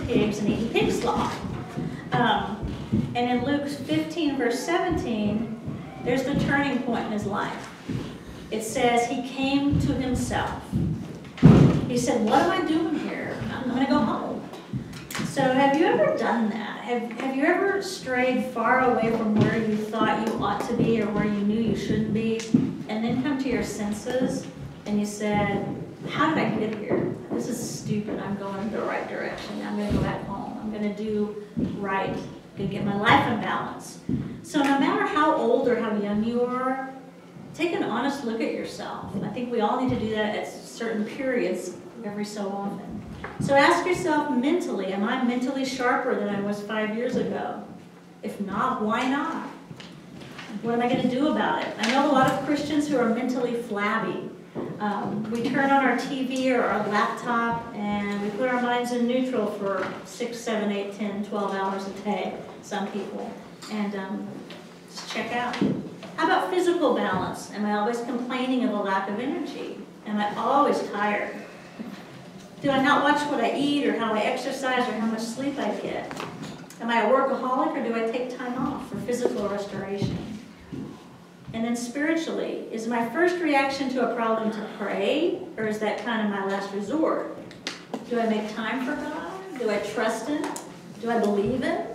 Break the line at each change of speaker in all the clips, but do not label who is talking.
pigs and eating pig slop. And in Luke 15, verse 17, there's the turning point in his life. It says he came to himself. He said, what am I doing here? I'm going to go home. So have you ever done that? Have you ever strayed far away from where you thought you ought to be or where you knew you shouldn't be, and then come to your senses and you said, how did I get here? This is stupid. I'm going in the right direction. I'm going to go back home. I'm going to do right. I'm going to get my life in balance. So no matter how old or how young you are, take an honest look at yourself. I think we all need to do that at certain periods every so often. So ask yourself mentally, am I mentally sharper than I was 5 years ago? If not, why not? What am I going to do about it? I know a lot of Christians who are mentally flabby. We turn on our TV or our laptop and we put our minds in neutral for 6, 7, 8, 10, 12 hours a day, some people, and just check out. How about physical balance? Am I always complaining of a lack of energy? Am I always tired? Do I not watch what I eat or how I exercise or how much sleep I get? Am I a workaholic or do I take time off for physical restoration? And then spiritually, is my first reaction to a problem to pray, or is that kind of my last resort? Do I make time for God? Do I trust Him? Do I believe Him?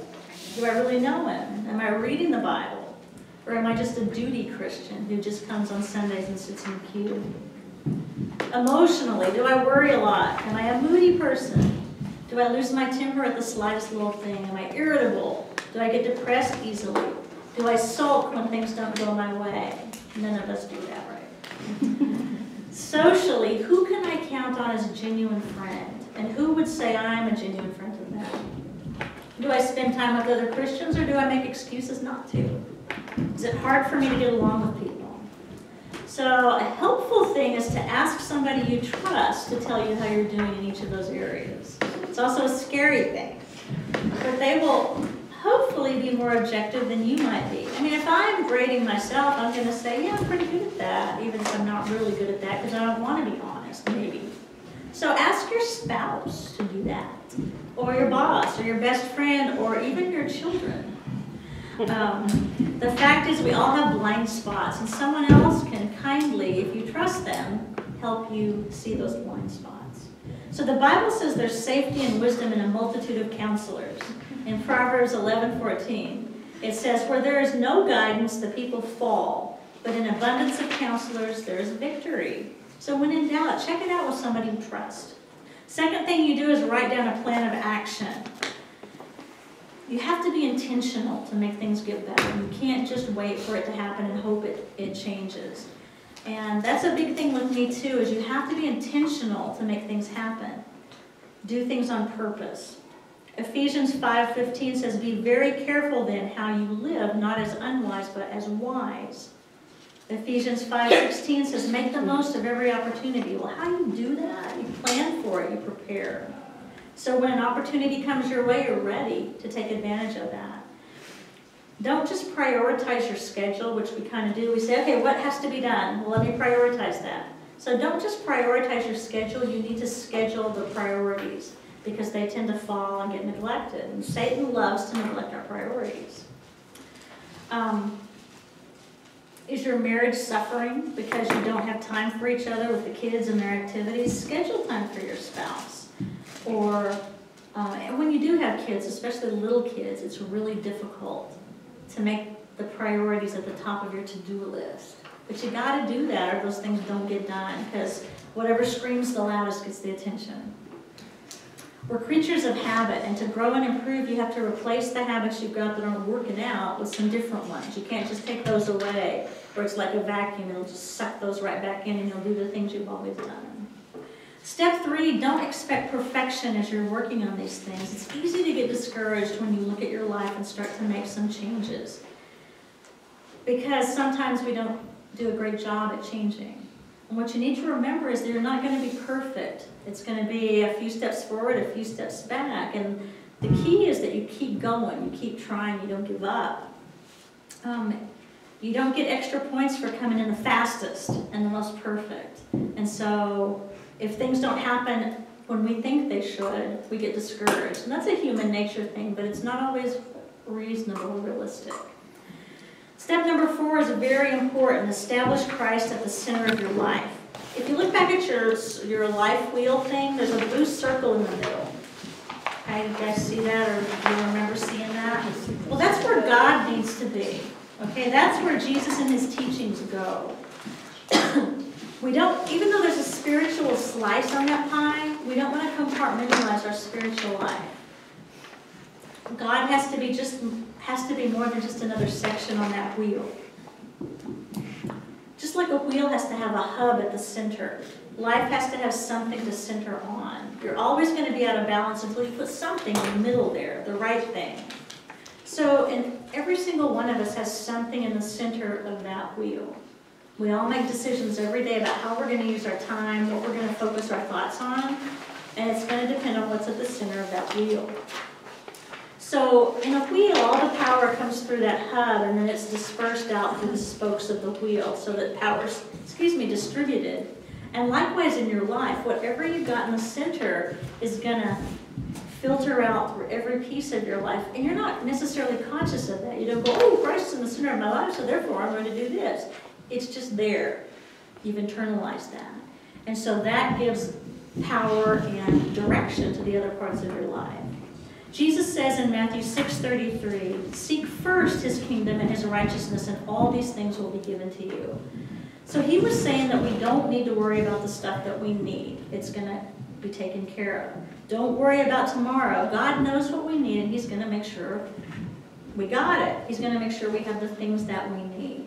Do I really know Him? Am I reading the Bible? Or am I just a duty Christian who just comes on Sundays and sits in the pew? Emotionally, do I worry a lot? Am I a moody person? Do I lose my temper at the slightest little thing? Am I irritable? Do I get depressed easily? Do I sulk when things don't go my way? None of us do that, right? Socially, who can I count on as a genuine friend? And who would say I'm a genuine friend to them? Do I spend time with other Christians or do I make excuses not to? Is it hard for me to get along with people? So a helpful thing is to ask somebody you trust to tell you how you're doing in each of those areas. It's also a scary thing, but they will hopefully be more objective than you might be. I mean, if I'm grading myself, I'm going to say, yeah, I'm pretty good at that, even if I'm not really good at that because I don't want to be honest, maybe. So ask your spouse to do that, or your boss, or your best friend, or even your children. The fact is we all have blind spots, and someone else can kindly, if you trust them, help you see those blind spots. So the Bible says there's safety and wisdom in a multitude of counselors. In Proverbs 11:14, it says, where there is no guidance, the people fall, but in abundance of counselors, there is victory. So when in doubt, check it out with somebody you trust. Second thing you do is write down a plan of action. You have to be intentional to make things get better. You can't just wait for it to happen and hope it changes. And that's a big thing with me too, is you have to be intentional to make things happen. Do things on purpose. Ephesians 5:15 says, be very careful then how you live, not as unwise, but as wise. Ephesians 5:16 says, make the most of every opportunity. Well, how do you do that? You plan for it, you prepare. So when an opportunity comes your way, you're ready to take advantage of that. Don't just prioritize your schedule, which we kind of do. We say, okay, what has to be done? Well, let me prioritize that. So don't just prioritize your schedule. You need to schedule the priorities because they tend to fall and get neglected. And Satan loves to neglect our priorities. Is your marriage suffering because you don't have time for each other with the kids and their activities? Schedule time for your spouse. Or and when you do have kids, especially little kids, it's really difficult to make the priorities at the top of your to-do list. But you got to do that or those things don't get done because whatever screams the loudest gets the attention. We're creatures of habit, and to grow and improve, you have to replace the habits you've got that aren't working out with some different ones. You can't just take those away, or it's like a vacuum. It'll just suck those right back in, and you'll do the things you've always done. Step 3, don't expect perfection as you're working on these things. It's easy to get discouraged when you look at your life and start to make some changes, because sometimes we don't do a great job at changing. And what you need to remember is that you're not going to be perfect. It's going to be a few steps forward, a few steps back. And the key is that you keep going, you keep trying, you don't give up. You don't get extra points for coming in the fastest and the most perfect. And so if things don't happen when we think they should, we get discouraged. And that's a human nature thing, but it's not always reasonable or realistic. Step number 4 is very important. Establish Christ at the center of your life. If you look back at your life wheel thing, there's a blue circle in the middle. Okay, you guys see that, or do you remember seeing that? Well, that's where God needs to be. Okay, that's where Jesus and his teachings go. We don't, even though there's a spiritual slice on that pie, we don't want to compartmentalize our spiritual life. God has to be more than just another section on that wheel. Just like a wheel has to have a hub at the center, life has to have something to center on. You're always going to be out of balance until you put something in the middle there, the right thing. So, and every single one of us has something in the center of that wheel. We all make decisions every day about how we're going to use our time, what we're going to focus our thoughts on, and it's going to depend on what's at the center of that wheel. So in a wheel, all the power comes through that hub, and then it's dispersed out through the spokes of the wheel so that power's, distributed. And likewise in your life, whatever you've got in the center is going to filter out through every piece of your life. And you're not necessarily conscious of that. You don't go, oh, Christ is in the center of my life, so therefore I'm going to do this. It's just there. You've internalized that. And so that gives power and direction to the other parts of your life. Jesus says in Matthew 6:33, seek first his kingdom and his righteousness, and all these things will be given to you. So he was saying that we don't need to worry about the stuff that we need. It's going to be taken care of. Don't worry about tomorrow. God knows what we need, and he's going to make sure we got it. He's going to make sure we have the things that we need.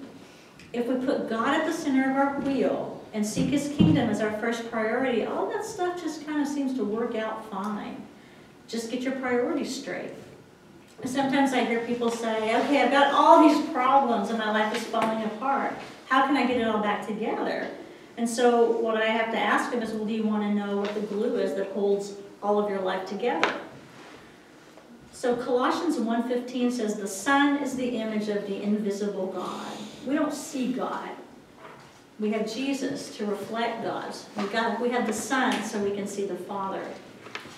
If we put God at the center of our wheel and seek his kingdom as our first priority, all that stuff just kind of seems to work out fine. Just get your priorities straight. Sometimes I hear people say, okay, I've got all these problems and my life is falling apart. How can I get it all back together? And so what I have to ask them is, well, do you want to know what the glue is that holds all of your life together? So Colossians 1:15 says, the Son is the image of the invisible God. We don't see God. We have Jesus to reflect God. We have the Son so we can see the Father.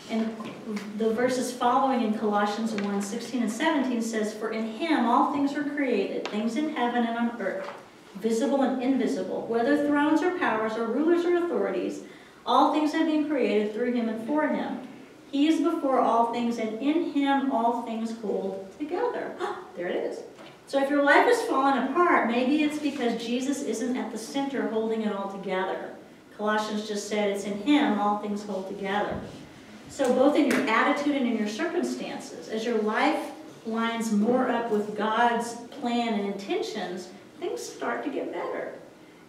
And the verses following in Colossians 1:16 and 17 says, for in him all things were created, things in heaven and on earth, visible and invisible, whether thrones or powers or rulers or authorities, all things have been created through him and for him. He is before all things, and in him all things hold together. There it is. So if your life is falling apart, maybe it's because Jesus isn't at the center holding it all together. Colossians just said it's in him all things hold together. So both in your attitude and in your circumstances, as your life lines more up with God's plan and intentions, things start to get better.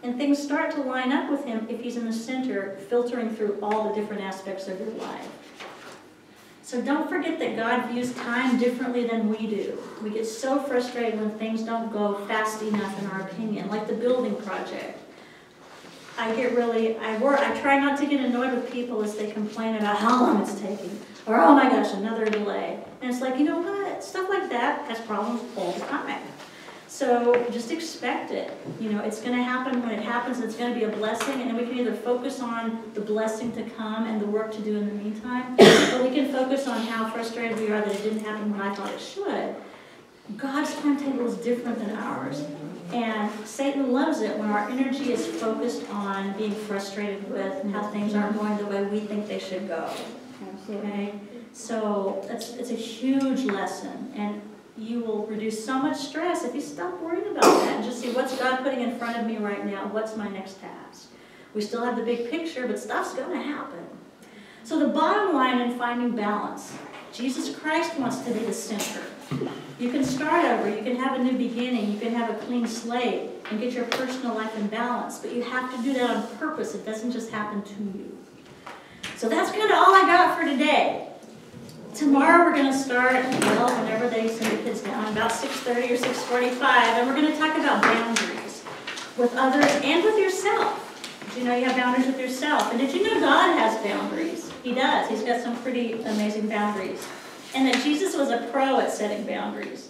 And things start to line up with him if he's in the center, filtering through all the different aspects of your life. So don't forget that God views time differently than we do. We get so frustrated when things don't go fast enough in our opinion, like the building project. I try not to get annoyed with people as they complain about how long it's taking, or oh my gosh, another delay. And it's like, you know what, stuff like that has problems all the time. So just expect it. You know, it's going to happen when it happens. It's going to be a blessing, and then we can either focus on the blessing to come and the work to do in the meantime, or we can focus on how frustrated we are that it didn't happen when I thought it should. God's timetable is different than ours. And Satan loves it when our energy is focused on being frustrated with how things aren't going the way we think they should go. Okay? So it's a huge lesson. And you will reduce so much stress if you stop worrying about that and just see what's God putting in front of me right now. What's my next task? We still have the big picture, but stuff's going to happen. So the bottom line in finding balance, Jesus Christ wants to be the center. You can start over, you can have a new beginning, you can have a clean slate and get your personal life in balance, but you have to do that on purpose. It doesn't just happen to you. So that's kind of all I got for today. Tomorrow we're going to start, well, whenever they send the kids down, about 6:30 or 6:45, and we're going to talk about boundaries with others and with yourself. Did you know you have boundaries with yourself? And did you know God has boundaries? He does. He's got some pretty amazing boundaries. And that Jesus was a pro at setting boundaries.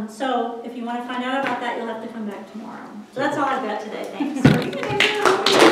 So if you want to find out about that, you'll have to come back tomorrow. So that's all I've got today. Thanks.